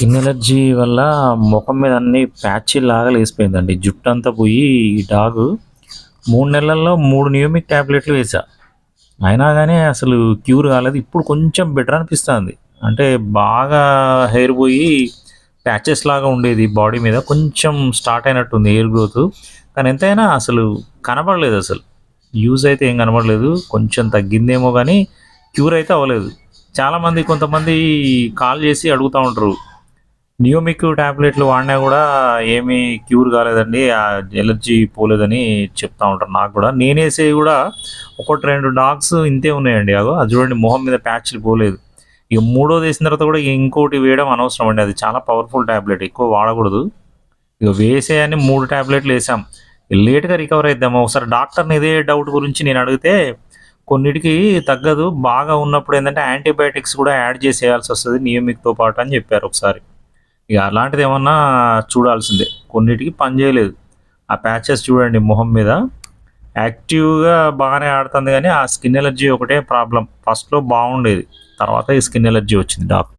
Skin allergy వల్ల మొఖం మీద అన్ని ప్యాచీలాగా లేసిపోయిందండి. జుట్టంతా పోయి ఈ డాగు 3 నెలల్లో 3 నియోమిక్ టాబ్లెట్లు వేశా. అయినా గాని అసలు క్యూర్ కాలేదు. ఇప్పుడు కొంచెం బెటర్ అనిపిస్తాంది. అంటే బాగా హెయిర్ పోయి ప్యాచెస్ లాగా ఉండేది బాడీ మీద. కొంచెం స్టార్ట్ అయినట్టుంది హెయిర్ గ్రోత్. కానీ ఎంతైనా అసలు కనపడలేదసలు. యూజ్ అయితే ఏం కనపడలేదు. కొంచెం తగ్గిందేమో గానీ క్యూర్ అయితే అవ్వలేదు. కొంతమంది కాల్ చేసి అడుగుతా ఉంటారు. నియోమిక్ టాబ్లెట్లు వాడినా కూడా ఏమీ క్యూర్ కాలేదండి. ఆ ఎలర్జీ పోలేదని చెప్తా ఉంటారు నాకు కూడా. నేనేసేవి కూడా 1, 2 డాగ్స్ ఇంతే ఉన్నాయండి. అది చూడండి మొహం మీద ప్యాచ్‌లు పోలేదు. ఇక మూడోది వేసిన తర్వాత కూడా ఇంకోటి వేయడం అనవసరం అండి. అది చాలా పవర్‌ఫుల్ టాబ్లెట్. ఎక్కువ వాడకూడదు. ఇక వేసేయని 3 టాబ్లెట్లు వేసాం. లేట్‌గా రికవర్ అయిద్దామా ఒకసారి డాక్టర్‌ని ఇదే డౌట్ గురించి నేను అడిగితే కొన్నిటికి తగ్గదు. బాగా ఉన్నప్పుడు ఏందంటే యాంటీబయాటిక్స్ కూడా యాడ్ చేసేయాల్సొస్తది నియోమిక్‌తో పాటు అని చెప్పారు ఒకసారి. ఇక అలాంటిదేమన్నా చూడాల్సిందే. కొన్నిటికి పని చేయలేదు. ఆ ప్యాచెస్ చూడండి మొహం మీద. యాక్టివ్‌గా బాగానే ఆడుతుంది గానీ, ఆ స్కిన్ ఎలర్జీ ఒకటే ప్రాబ్లమ్. ఫస్ట్‌లో బాగుండేది. తర్వాత ఈ స్కిన్ ఎలర్జీ వచ్చింది డాగ్.